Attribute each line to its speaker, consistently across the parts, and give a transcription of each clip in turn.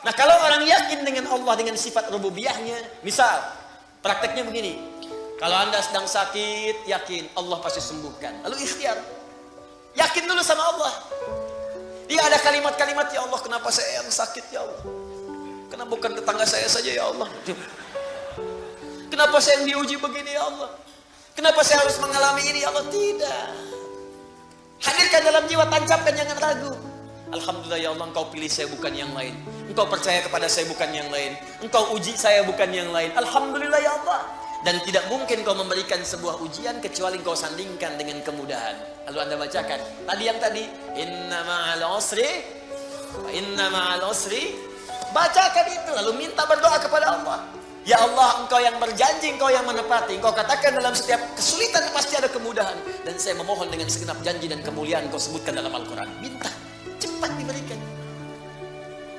Speaker 1: Nah, kalau orang yakin dengan Allah, dengan sifat rububiyahnya, misal prakteknya begini, kalau Anda sedang sakit, yakin Allah pasti sembuhkan, lalu ikhtiar, yakin dulu sama Allah. Dia ada kalimat-kalimat, ya Allah kenapa saya yang sakit ya Allah, kenapa bukan tetangga saya saja ya Allah, kenapa saya yang diuji begini ya Allah, kenapa saya harus mengalami ini ya Allah. Tidak, hadirkan dalam jiwa, tancapkan, jangan ragu. Alhamdulillah ya Allah, engkau pilih saya bukan yang lain, engkau percaya kepada saya bukan yang lain, engkau uji saya bukan yang lain. Alhamdulillah ya Allah. Dan tidak mungkin kau memberikan sebuah ujian kecuali kau sandingkan dengan kemudahan. Lalu Anda bacakan tadi yang tadi, inna ma'al usri wa inna ma'al usri, bacakan itu, lalu minta berdoa kepada Allah. Ya Allah, engkau yang berjanji, engkau yang menepati, engkau katakan dalam setiap kesulitan pasti ada kemudahan, dan saya memohon dengan segenap janji dan kemuliaan kau sebutkan dalam Al-Quran. Minta, cepat diberikan.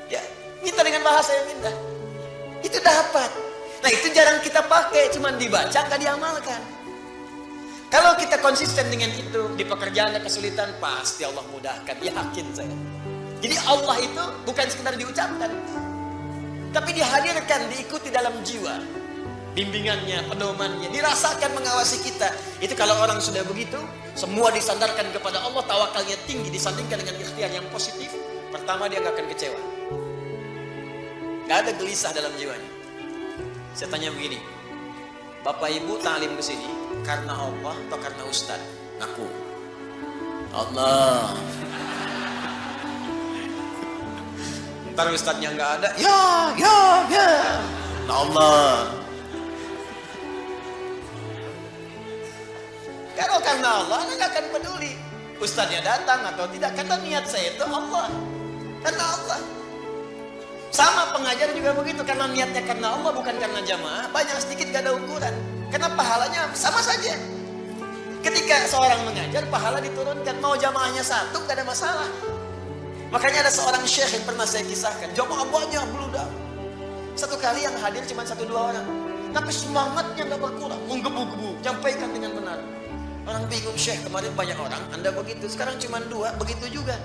Speaker 1: Ya, minta dengan bahasa yang indah, itu dapat. Nah, itu jarang kita pakai, cuman dibaca, nggak diamalkan. Kalau kita konsisten dengan itu, di pekerjaan ada kesulitan, pasti Allah mudahkan, yakin saya. Jadi Allah itu bukan sekedar diucapkan, tapi dihadirkan, diikuti dalam jiwa. Bimbingannya, pedomannya, dirasakan mengawasi kita. Itu kalau orang sudah begitu, semua disandarkan kepada Allah, tawakalnya tinggi, disandingkan dengan ikhtiar yang positif. Pertama, dia nggak akan kecewa. Nggak ada gelisah dalam jiwanya. Saya tanya begini, Bapak Ibu ta'lim ke sini karena Allah atau karena Ustaz? Ngaku. Allah. Ntar Ustaznya nggak ada, ya. Nah, Allah. Kalau karena Allah, Anda nggak akan peduli Ustaznya datang atau tidak, karena niat saya itu Allah, karena Allah. Sama pengajar juga begitu, karena niatnya karena Allah bukan karena jamaah, banyak sedikit gak ada ukuran, karena pahalanya sama saja. Ketika seorang mengajar, pahala diturunkan, mau jamaahnya satu gak ada masalah. Makanya ada seorang syekh yang pernah saya kisahkan, jamaah banyak beludak, satu kali yang hadir cuma 1-2 orang, tapi semangatnya gak berkurang, menggebu-gebu, nyampaikan dengan benar. Orang bingung, syekh kemarin banyak orang, Anda begitu, sekarang cuma 2, begitu juga.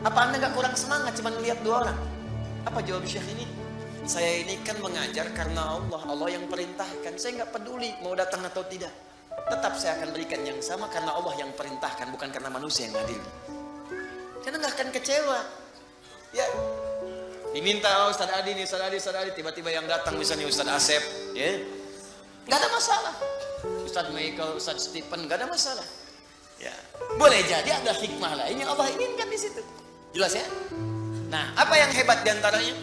Speaker 1: Apa Anda gak kurang semangat cuma melihat 2 orang? Apa jawab syekh ini? Saya ini kan mengajar karena Allah, Allah yang perintahkan. Saya nggak peduli mau datang atau tidak. Tetap saya akan berikan yang sama karena Allah yang perintahkan, bukan karena manusia yang hadir. Karena nggak akan kecewa. Ya, diminta Ustaz Adi nih, Ustaz Adi, tiba-tiba yang datang misalnya Ustaz Asep, ya, nggak ada masalah. Ustaz Michael, Ustaz Stephen, nggak ada masalah. Ya, boleh jadi ada hikmah lain yang Allah inginkan di situ. Jelas ya? Nah, apa yang hebat diantaranya?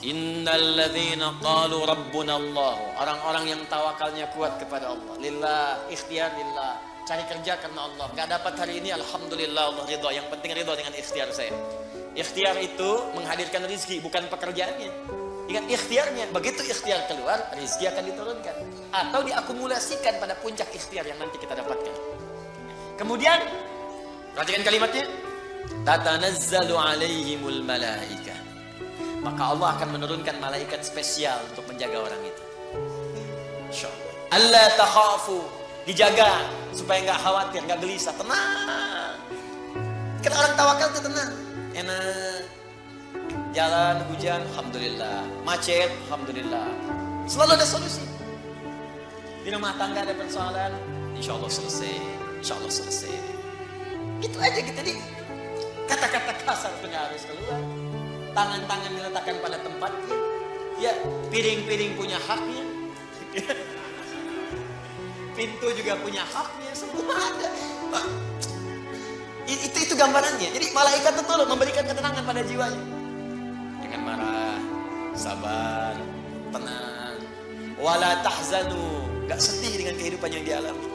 Speaker 1: Innalladzina qalu rabbuna Allah. Orang-orang yang tawakalnya kuat kepada Allah. Lillah, ikhtiar lillah. Cari kerja karena Allah. Gak dapat hari ini, alhamdulillah Allah ridha. Yang penting ridha dengan ikhtiar saya. Ikhtiar itu menghadirkan rezeki, bukan pekerjaannya. Ingat ikhtiarnya. Begitu ikhtiar keluar, rezeki akan diturunkan. Atau diakumulasikan pada puncak ikhtiar yang nanti kita dapatkan. Kemudian, perhatikan kalimatnya. Tatanazzalu alaihimul malaika. Maka Allah akan menurunkan malaikat spesial untuk menjaga orang itu. Insyaallah. Alla takhafu, dijaga supaya enggak khawatir, enggak gelisah, tenang. Kan orang tawakal itu tenang, enak. Jalan hujan, alhamdulillah. Macet, alhamdulillah. Selalu ada solusi. Di rumah tangga ada persoalan, insyaallah selesai. Insyaallah selesai. Itu aja gitu nih. Kata-kata kasar itu nggak harus keluar. Tangan-tangan diletakkan pada tempatnya. Ya, piring-piring punya haknya. Pintu juga punya haknya. Semua ada. Itu gambarannya. Jadi malaikat itu loh memberikan ketenangan pada jiwanya. Jangan marah, sabar, tenang. Wala tahzanu, gak sedih dengan kehidupan yang dialami.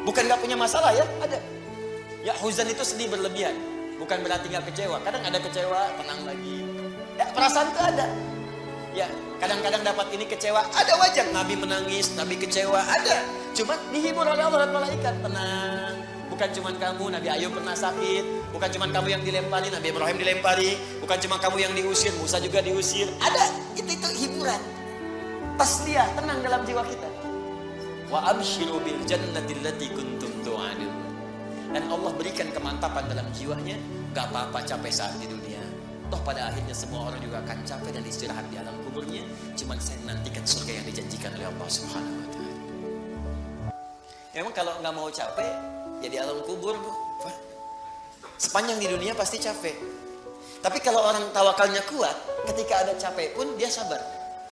Speaker 1: Bukan gak punya masalah ya, ada. Ya, huzan itu sedih berlebihan. Bukan berarti gak kecewa. Kadang ada kecewa, tenang lagi. Ya, perasaan itu ada. Ya, kadang-kadang dapat ini kecewa, ada wajar. Nabi menangis, Nabi kecewa, ada. Cuma dihibur oleh Allah dan malaikat. Tenang. Bukan cuma kamu, Nabi Ayub pernah sakit. Bukan cuma kamu yang dilempari, Nabi Ibrahim dilempari. Bukan cuma kamu yang diusir, Musa juga diusir. Ada, itu hiburan. Tasliyah, tenang dalam jiwa kita. Wa abshiru bil jannati allati kuntum tu'adun. Dan Allah berikan kemantapan dalam jiwanya. Gak apa-apa capek saat di dunia. Toh pada akhirnya semua orang juga akan capek dan istirahat di alam kuburnya. Cuman saya menantikan surga yang dijanjikan oleh Allah Subhanahu wa Ta'ala. Memang kalau nggak mau capek, ya di alam kubur, Bu. Sepanjang di dunia pasti capek. Tapi kalau orang tawakalnya kuat, ketika ada capek pun dia sabar.